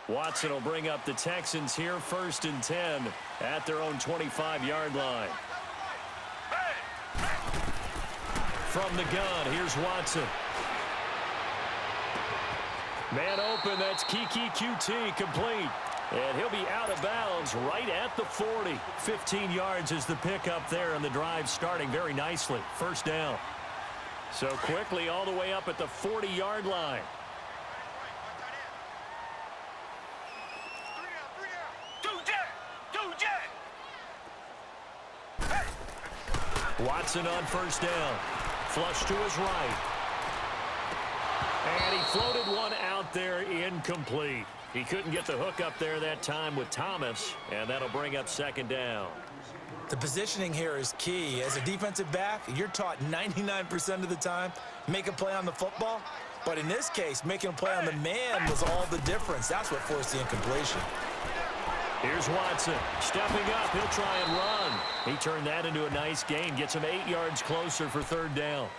Watson will bring up the Texans here, 1st and 10 at their own 25-yard line. From the gun, here's Watson. Man open, that's Kiki QT, complete. And he'll be out of bounds right at the 40. 15 yards is the pickup there, and the drive starting very nicely. 1st down. So quickly all the way up at the 40-yard line. Watson on 1st down. Flush to his right. And he floated one out there, incomplete. He couldn't get the hook up there that time with Thomas, and that'll bring up 2nd down. The positioning here is key. As a defensive back, you're taught 99% of the time, make a play on the football. But in this case, making a play on the man was all the difference. That's what forced the incompletion. Here's Watson. Stepping up, he'll try and run. He turned that into a nice gain. Gets him 8 yards closer for 3rd down.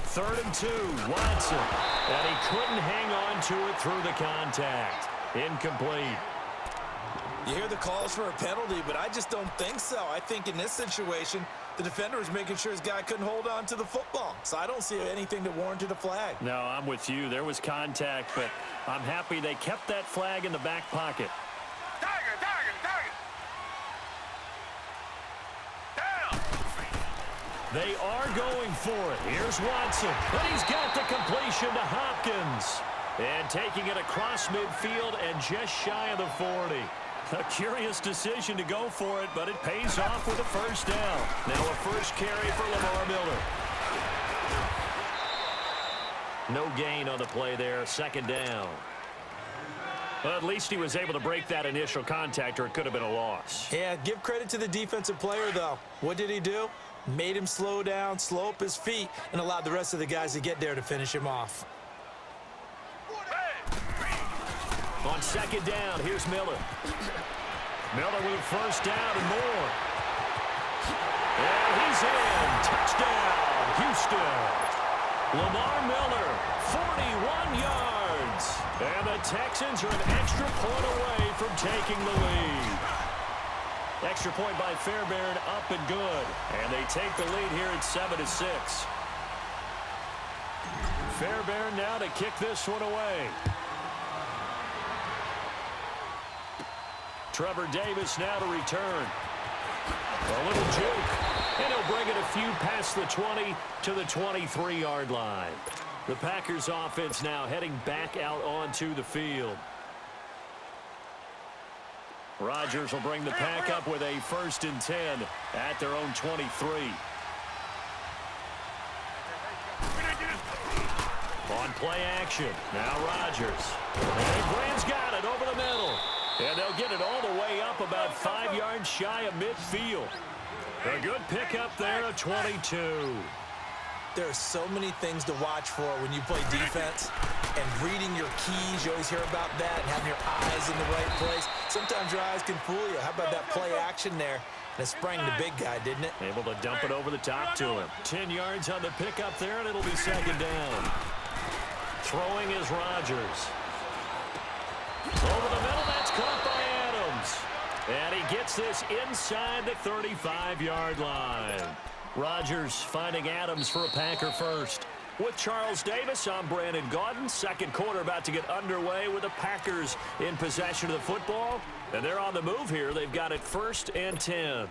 Third and 2, Watson. And he couldn't hang on to it through the contact. Incomplete. You hear the calls for a penalty, but I just don't think so. I think in this situation, the defender was making sure his guy couldn't hold on to the football. So I don't see anything that warranted a flag. No, I'm with you. There was contact, but I'm happy they kept that flag in the back pocket. They are going for it. Here's Watson. But he's got the completion to Hopkins. And taking it across midfield and just shy of the 40. A curious decision to go for it, but it pays off with a 1st down. Now a 1st carry for Lamar Miller. No gain on the play there. 2nd down. Well, at least he was able to break that initial contact, or it could have been a loss. Yeah, give credit to the defensive player, though. What did he do? Made him slow down, slow up his feet, and allowed the rest of the guys to get there to finish him off. On 2nd down, here's Miller. Miller with a 1st down and more. And he's in. Touchdown, Houston. Lamar Miller, 41 yards. And the Texans are an extra point away from taking the lead. Extra point by Fairbairn, up and good. And they take the lead here at 7-6. Fairbairn now to kick this one away. Trevor Davis now to return. A little juke. And he'll bring it a few past the 20 to the 23-yard line. The Packers offense now heading back out onto the field. Rodgers will bring the pack up with a 1st and 10 at their own 23. On play action. Now Rodgers. And Graham's got it over the middle. And they'll get it all the way up about 5 yards shy of midfield. A good pickup there of 22. There are so many things to watch for when you play defense. And reading your keys, you always hear about that, and having your eyes in the right place. Sometimes your eyes can fool you. How about that play action there? And it sprang the big guy, didn't it? Able to dump it over the top to him. 10 yards on the pickup there, and it'll be 2nd down. Throwing is Rodgers. Over the middle, that's caught by Adams. And he gets this inside the 35-yard line. Rodgers finding Adams for a Packer 1st. With Charles Davis, I'm Brandon Gaudin. 2nd quarter about to get underway with the Packers in possession of the football. And they're on the move here. They've got it 1st and 10.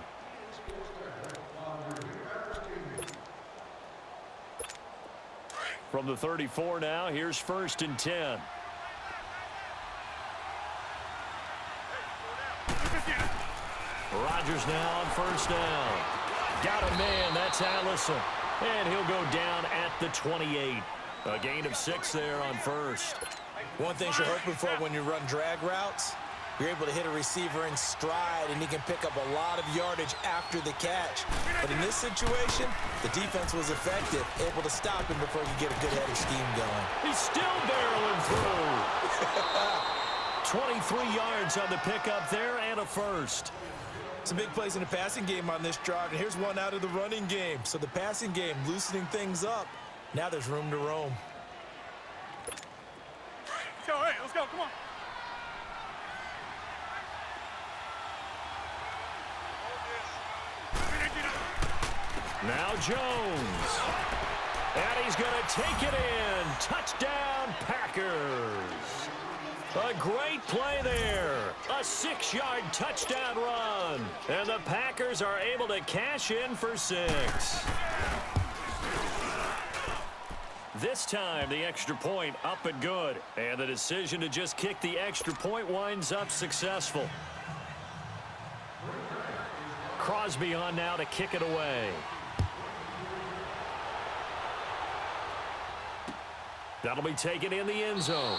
From the 34 now, here's 1st and 10. Rodgers now on 1st down. Got a man, that's Allison. And he'll go down at the 28. A gain of 6 there on 1st. One thing you're hoping for when you run drag routes, you're able to hit a receiver in stride, and he can pick up a lot of yardage after the catch. But in this situation, the defense was effective, able to stop him before he could get a good header scheme going. He's still barreling through. 23 yards on the pickup there and a first. Some big plays in the passing game on this drive, and here's one out of the running game. So the passing game loosening things up. Now there's room to roam. Let's go, hey, let's go, come on. Now Jones. And he's going to take it in. Touchdown, Packers. A great play there. A 6-yard touchdown run. And the Packers are able to cash in for 6. This time, the extra point up and good. And the decision to just kick the extra point winds up successful. Crosby on now to kick it away. That'll be taken in the end zone.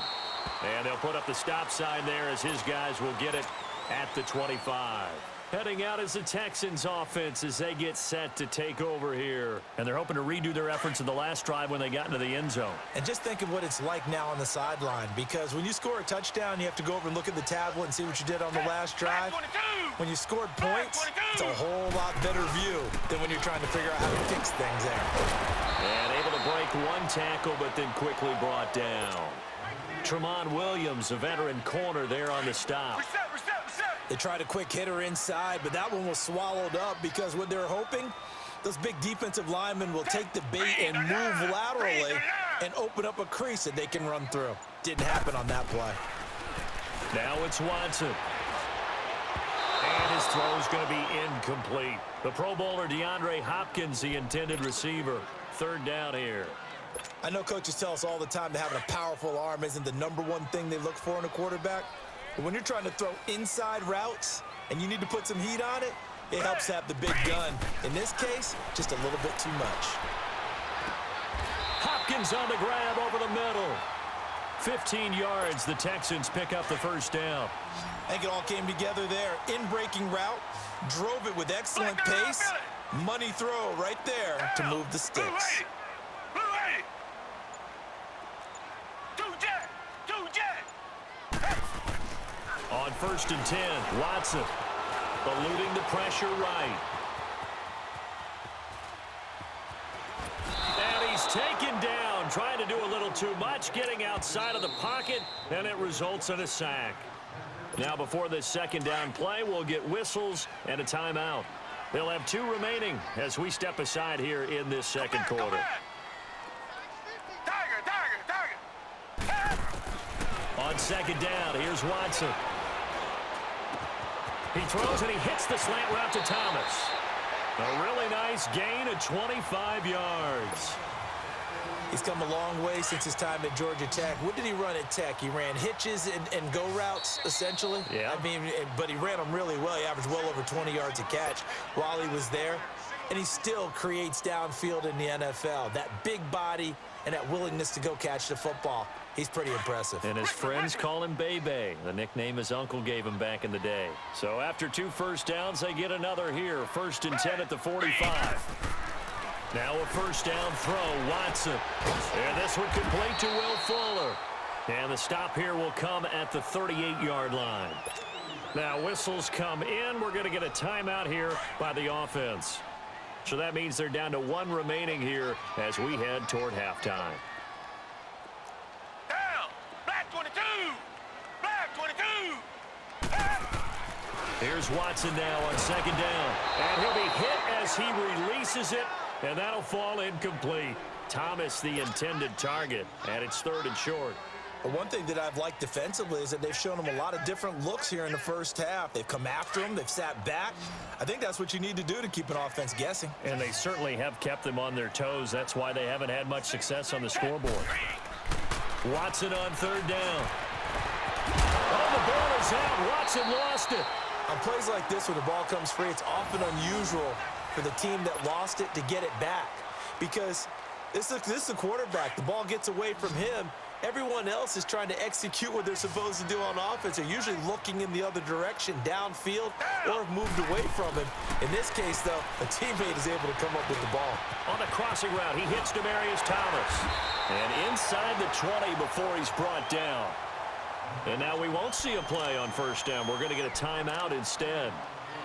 And they'll put up the stop sign there as his guys will get it at the 25. Heading out is the Texans offense as they get set to take over here. And they're hoping to redo their efforts in the last drive when they got into the end zone. And just think of what it's like now on the sideline, because when you score a touchdown, you have to go over and look at the tablet and see what you did on the last drive. When you scored points, it's a whole lot better view than when you're trying to figure out how to fix things there. And able to break one tackle, but then quickly brought down. Tremont Williams, a veteran corner there on the stop. They tried a quick hitter inside, but that one was swallowed up because what they're hoping, those big defensive linemen will take the bait and move laterally and open up a crease that they can run through. Didn't happen on that play. Now it's Watson. And his throw is going to be incomplete. The Pro Bowler DeAndre Hopkins, the intended receiver. Third down here. I know coaches tell us all the time that having a powerful arm isn't the #1 thing they look for in a quarterback. But when you're trying to throw inside routes and you need to put some heat on it, it helps have the big gun. In this case, just a little bit too much. Hopkins on the grab over the middle. 15 yards, the Texans pick up the first down. I think it all came together there. In-breaking route, drove it with excellent pace. Money throw right there to move the sticks. On 1st and 10, Watson eluding the pressure right. And he's taken down, trying to do a little too much, getting outside of the pocket, and it results in a sack. Now before this second down play, we'll get whistles and a timeout. They'll have 2 remaining as we step aside here in this second quarter. On second down, here's Watson. He throws and he hits the slant route to Thomas. A really nice gain of 25 yards. He's come a long way since his time at Georgia Tech. What did he run at Tech? He ran hitches and go routes, essentially. Yeah. I mean, but he ran them really well. He averaged well over 20 yards a catch while he was there. And he still creates downfield in the NFL. That big body and that willingness to go catch the football. He's pretty impressive. And his friends call him Bebe, the nickname his uncle gave him back in the day. So after 2 first downs, they get another here. 1st and 10 at the 45. Now a first down throw, Watson. And this one complete to Will Fuller. And the stop here will come at the 38-yard line. Now whistles come in. We're going to get a timeout here by the offense. So that means they're down to 1 remaining here as we head toward halftime. Down! Black 22! Black 22! Here's Watson now on second down. And he'll be hit as he releases it. And that'll fall incomplete. Thomas, the intended target, and it's 3rd and short. But one thing that I've liked defensively is that they've shown him a lot of different looks here in the first half. They've come after him. They've sat back. I think that's what you need to do to keep an offense guessing. And they certainly have kept them on their toes. That's why they haven't had much success on the scoreboard. Watson on 3rd down. Oh, the ball is out. Watson lost it. On plays like this, when the ball comes free, it's often unusual for the team that lost it to get it back. Because this is a quarterback. The ball gets away from him. Everyone else is trying to execute what they're supposed to do on offense. They're usually looking in the other direction, downfield, or have moved away from him. In this case, though, a teammate is able to come up with the ball. On the crossing route, he hits Demaryius Thomas. And inside the 20 before he's brought down. And now we won't see a play on first down. We're going to get a timeout instead,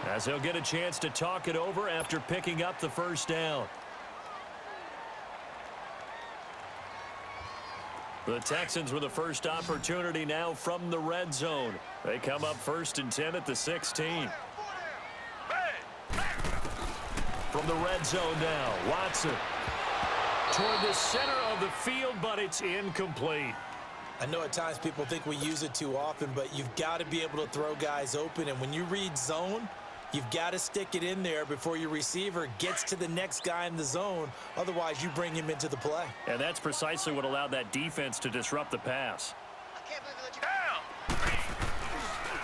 as they'll get a chance to talk it over after picking up the first down. The Texans with the first opportunity now from the red zone. They come up 1st and 10 at the 16. From the red zone now, Watson toward the center of the field, but it's incomplete. I know at times people think we use it too often, but you've got to be able to throw guys open. And when you read zone, you've got to stick it in there before your receiver gets to the next guy in the zone. Otherwise, you bring him into the play. And that's precisely what allowed that defense to disrupt the pass. I can't believe they let you down.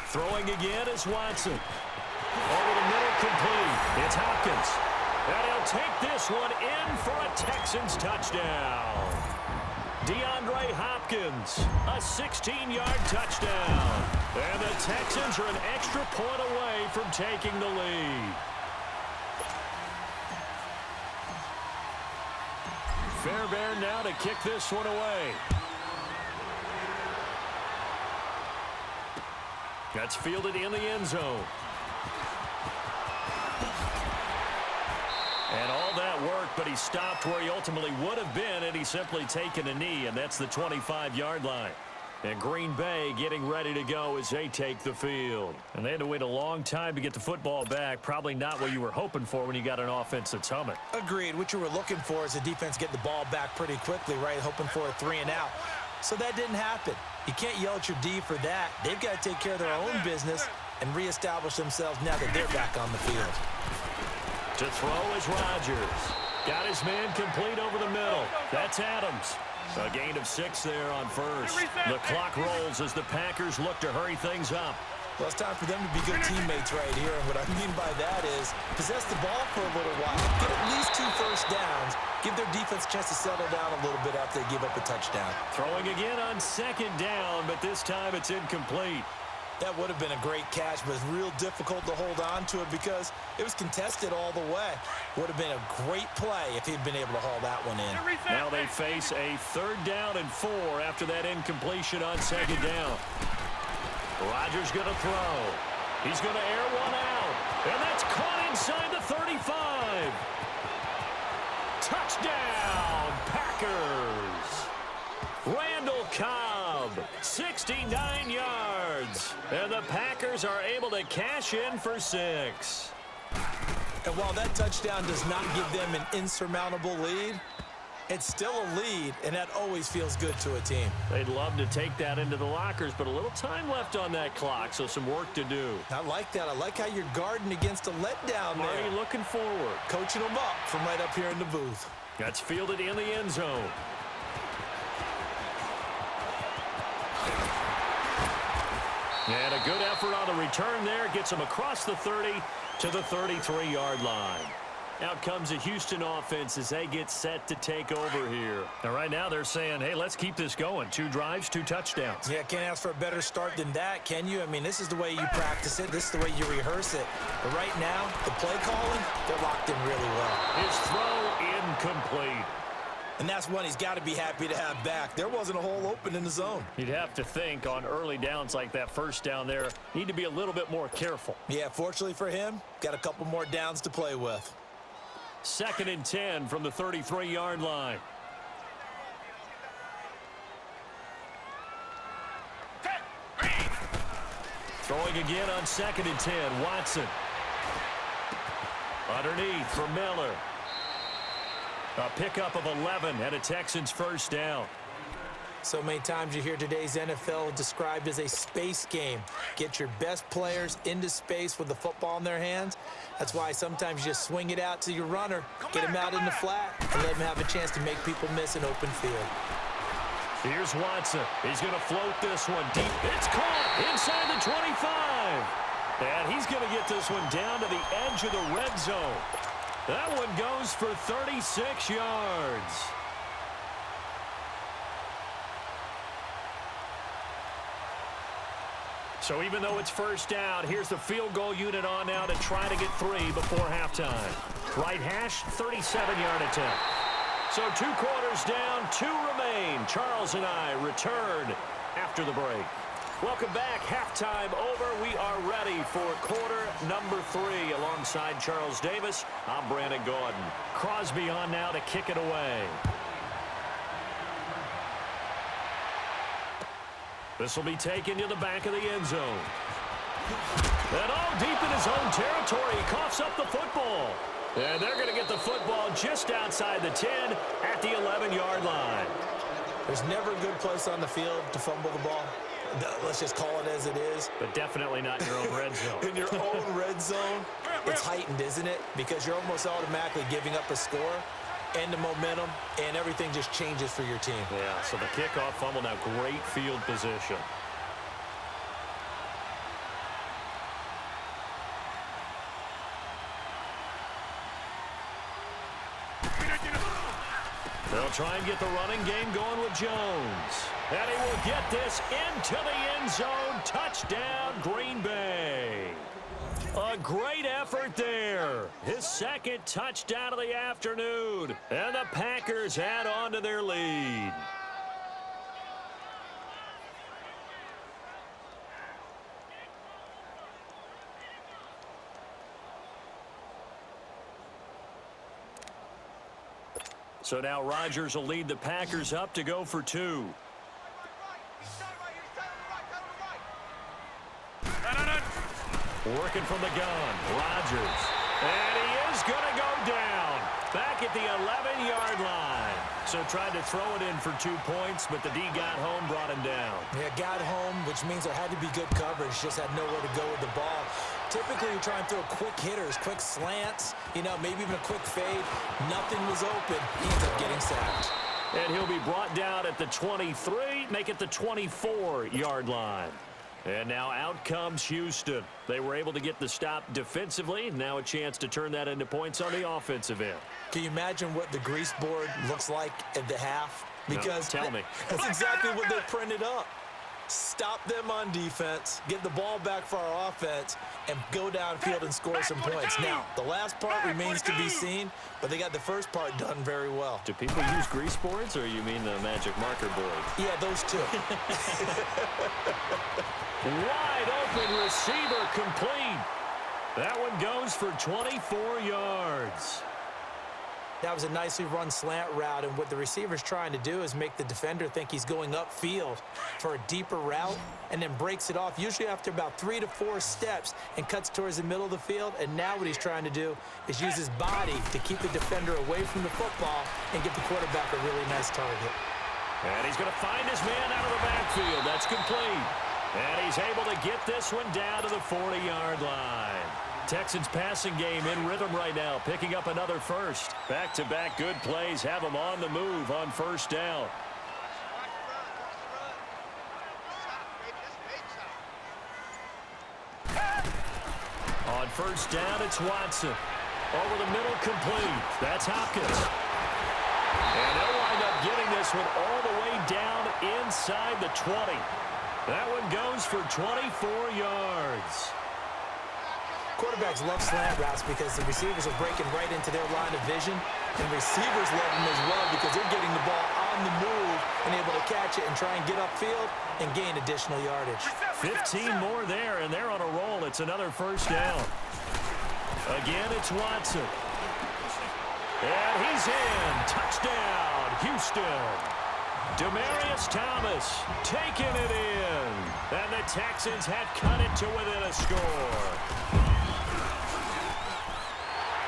Throwing again is Watson. Over the middle, complete. It's Hopkins. And he'll take this one in for a Texans touchdown. DeAndre Hopkins, a 16-yard touchdown. And the Texans are an extra point away from taking the lead. Fairbairn now to kick this one away. That's fielded in the end zone. And all that work, but he stopped where he ultimately would have been had he simply taken a knee, and that's the 25-yard line. And Green Bay getting ready to go as they take the field. And they had to wait a long time to get the football back. Probably not what you were hoping for when you got an offense that's humming. Agreed. What you were looking for is the defense get the ball back pretty quickly, right? Hoping for a 3-and-out. So that didn't happen. You can't yell at your D for that. They've got to take care of their own business and reestablish themselves now that they're back on the field. To throw is Rodgers. Got his man complete over the middle. That's Adams. A gain of 6 there on first. The clock rolls as the Packers look to hurry things up. Well, it's time for them to be good teammates right here. And what I mean by that is possess the ball for a little while. Get at least 2 first downs. Give their defense a chance to settle down a little bit after they give up a touchdown. Throwing again on 2nd down, but this time it's incomplete. That would have been a great catch, but it's real difficult to hold on to it because it was contested all the way. Would have been a great play if he'd been able to haul that one in. Now they face a 3rd down and 4 after that incompletion on 2nd down. Rodgers going to throw. He's going to air one out. And that's caught inside the 35. Touchdown, Packers. Randall Cobb, 69 yards. And the Packers are able to cash in for 6. And while that touchdown does not give them an insurmountable lead, it's still a lead, and that always feels good to a team. They'd love to take that into the lockers, but a little time left on that clock, so some work to do. I like that. I like how you're guarding against a letdown there. Already looking forward. Coaching them up from right up here in the booth. That's fielded in the end zone. And a good effort on the return there. Gets him across the 30 to the 33-yard line. Out comes the Houston offense as they get set to take over here. Now, right now they're saying, hey, let's keep this going. 2 drives, 2 touchdowns. Yeah, can't ask for a better start than that, can you? I mean, this is the way you practice it. This is the way you rehearse it. But right now, the play calling, they're locked in really well. His throw incomplete. And that's one he's got to be happy to have back. There wasn't a hole open in the zone. You'd have to think on early downs like that first down there, need to be a little bit more careful. Yeah, fortunately for him, got a couple more downs to play with. 2nd and 10 from the 33-yard line. Throwing again on 2nd and 10, Watson. Underneath for Miller. A pickup of 11 and a Texans first down. So many times you hear today's NFL described as a space game. Get your best players into space with the football in their hands. That's why sometimes you just swing it out to your runner, get him out in the flat, and let him have a chance to make people miss an open field. Here's Watson. He's going to float this one deep. It's caught inside the 25. And he's going to get this one down to the edge of the red zone. That one goes for 36 yards. So even though it's first down, here's the field goal unit on now to try to get 3 before halftime. Right hash, 37-yard attempt. So 2 quarters down, 2 remain. Charles and I return after the break. Welcome back. Halftime over. We are ready for quarter number 3. Alongside Charles Davis, I'm Brandon Gordon. Crosby on now to kick it away. This will be taken to the back of the end zone. And all deep in his own territory, he coughs up the football. And they're going to get the football just outside the 10 at the 11-yard line. There's never a good place on the field to fumble the ball. Let's just call it as it is. But definitely not in your own red zone. In your own red zone, it's heightened, isn't it? Because you're almost automatically giving up a score and the momentum, and everything just changes for your team. Yeah, so the kickoff fumble, now great field position. They'll try and get the running game going with Jones. And he will get this into the end zone. Touchdown, Green Bay. A great effort there. His second touchdown of the afternoon. And the Packers add on to their lead. So now Rodgers will lead the Packers up to go for 2. Working from the gun, Rodgers. And he is going to go down. Back at the 11-yard line. So tried to throw it in for 2 points, but the D got home, brought him down. Yeah, got home, which means there had to be good coverage. Just had nowhere to go with the ball. Typically, you try and throw quick hitters, quick slants, maybe even a quick fade. Nothing was open. He ends up getting sacked. And he'll be brought down at the 23, make it the 24-yard line. And now out comes Houston. They were able to get the stop defensively. Now a chance to turn that into points on the offensive end. Can you imagine what the grease board looks like at the half? Because no, tell me. That's exactly what they printed up. Stop them on defense, get the ball back for our offense, and go downfield and score some points. Now, the last part remains to be seen, but they got the first part done very well. Do people use grease boards, or you mean the magic marker board? Yeah, those two. Wide open receiver complete. That one goes for 24 yards. That was a nicely run slant route, and what the receiver's trying to do is make the defender think he's going upfield for a deeper route and then breaks it off, usually after about 3 to 4 steps, and cuts towards the middle of the field. And now what he's trying to do is use his body to keep the defender away from the football and give the quarterback a really nice target. And he's going to find his man out of the backfield. That's complete. And he's able to get this one down to the 40-yard line. Texans passing game in rhythm right now, picking up another first. Back-to-back good plays have them on the move on first down. On first down, it's Watson. Over the middle, complete. That's Hopkins. And they'll wind up getting this one all the way down inside the 20. That one goes for 24 yards. Quarterbacks love slant routes because the receivers are breaking right into their line of vision, and receivers love them as well because they're getting the ball on the move and able to catch it and try and get upfield and gain additional yardage. 15 more there, and they're on a roll. It's another first down. Again, it's Watson. And he's in. Touchdown, Houston. Demaryius Thomas taking it in. And the Texans have cut it to within a score.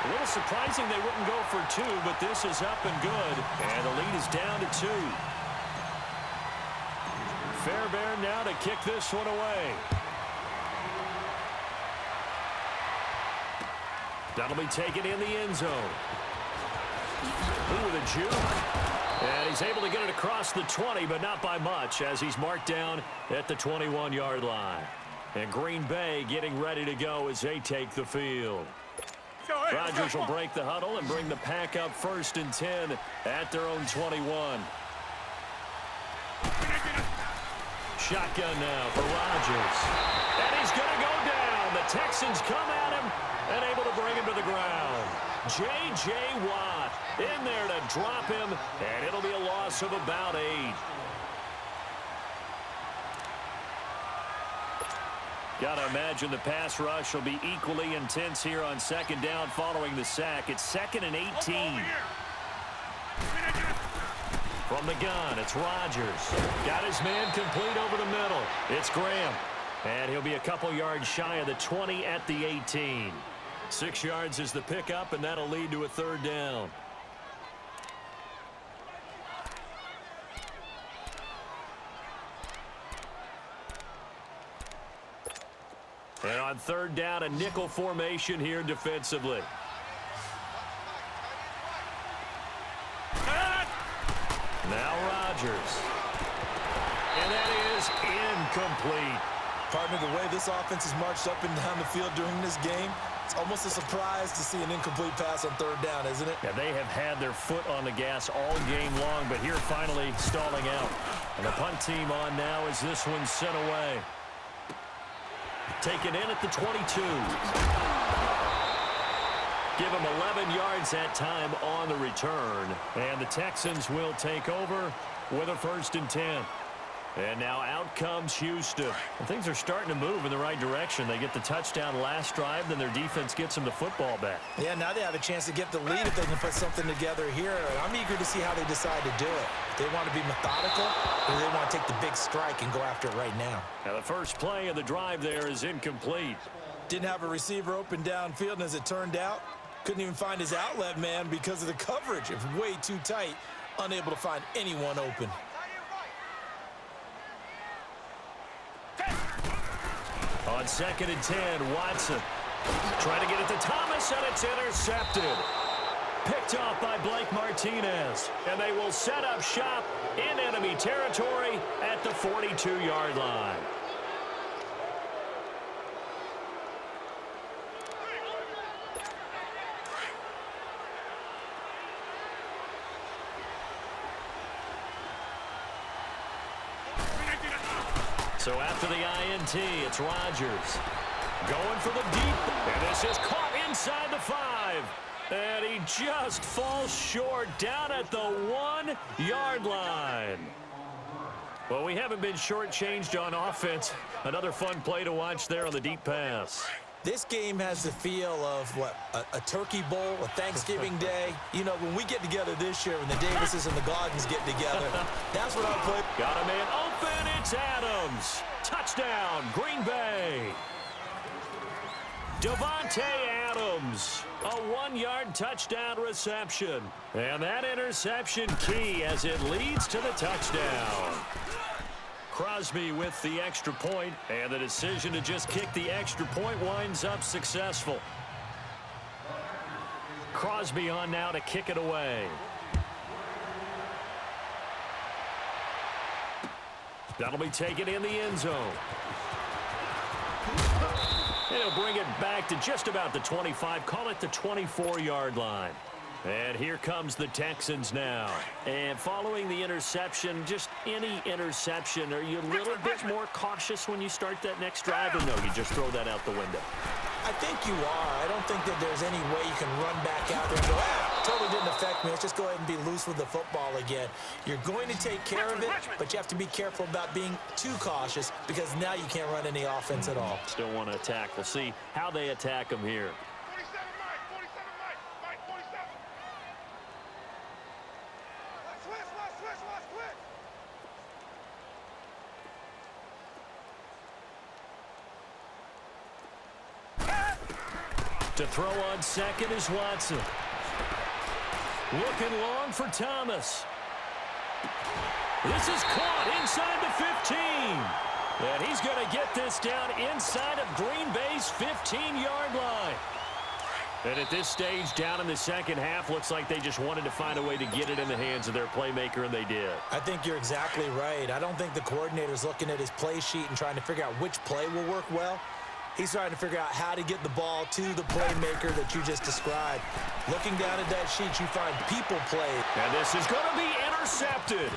A little surprising they wouldn't go for 2, but this is up and good. And the lead is down to 2. Fairbairn now to kick this one away. That'll be taken in the end zone. Ooh, with a juke. And he's able to get it across the 20, but not by much, as he's marked down at the 21-yard line. And Green Bay getting ready to go as they take the field. Rodgers will break the huddle and bring the pack up first and 10 at their own 21. Shotgun now for Rodgers. And he's going to go down. The Texans come at him and able to bring him to the ground. J.J. Watt in there to drop him, and it'll be a loss of about 8. Got to imagine the pass rush will be equally intense here on second down following the sack. It's 2nd and 18. From the gun, it's Rodgers. Got his man complete over the middle. It's Graham. And he'll be a couple yards shy of the 20 at the 18. 6 yards is the pickup, and that'll lead to a 3rd down. And on 3rd down, a nickel formation here defensively. Now Rodgers. And that is incomplete. Partner, the way this offense has marched up and down the field during this game, it's almost a surprise to see an incomplete pass on 3rd down, isn't it? Yeah, they have had their foot on the gas all game long, but here finally stalling out. And the punt team on now as this one's sent away. Taken in at the 22. Give him 11 yards that time on the return. And the Texans will take over with a 1st and 10. And now out comes Houston. And things are starting to move in the right direction. They get the touchdown last drive, then their defense gets them the football back. Yeah, now they have a chance to get the lead if they can put something together here. And I'm eager to see how they decide to do it. They want to be methodical, or they want to take the big strike and go after it right now. Now the first play of the drive there is incomplete. Didn't have a receiver open downfield, and as it turned out, couldn't even find his outlet man because of the coverage. It was way too tight, unable to find anyone open. On 2nd and 10, Watson trying to get it to Thomas, and it's intercepted. Picked off by Blake Martinez. And they will set up shop in enemy territory at the 42-yard line. So after the INT, it's Rodgers. Going for the deep. And this is caught inside the 5. And he just falls short down at the 1-yard line. Well, we haven't been shortchanged on offense. Another fun play to watch there on the deep pass. This game has the feel of, what, a turkey bowl, a Thanksgiving day. You know, when we get together this year, when the Davises and the Gardens get together, that's what I play. Got a man open. It's Adams. Touchdown, Green Bay. Devontae Adams, a 1-yard touchdown reception. And that interception key as it leads to the touchdown. Crosby with the extra point, and the decision to just kick the extra point winds up successful. Crosby on now to kick it away. That'll be taken in the end zone. He'll bring it back to just about the 25, call it the 24-yard line. And here comes the Texans now. And following the interception, just any interception, are you a little bit more cautious when you start that next drive, or no, you just throw that out the window? I think you are. I don't think that there's any way you can run back out there and go, totally didn't affect me. Let's just go ahead and be loose with the football again. You're going to take care of it, but you have to be careful about being too cautious because now you can't run any offense at all. Still want to attack. We'll see how they attack them here. 47 Mike, 47. Let's switch. To throw on second is Watson. Looking long for Thomas. This is caught inside the 15. And he's going to get this down inside of Green Bay's 15-yard line. And at this stage, down in the second half, looks like they just wanted to find a way to get it in the hands of their playmaker, and they did. I think you're exactly right. I don't think the coordinator's looking at his play sheet and trying to figure out which play will work well. He's trying to figure out how to get the ball to the playmaker that you just described. Looking down at that sheet, you find people play. And this is going to be intercepted.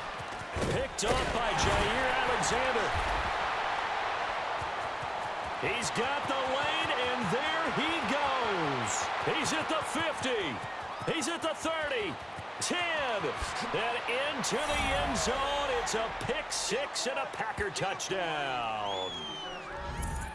Picked up by Jair Alexander. He's got the lane, and there he goes. He's at the 50. He's at the 30. 10. And into the end zone. It's a pick six and a Packer touchdown.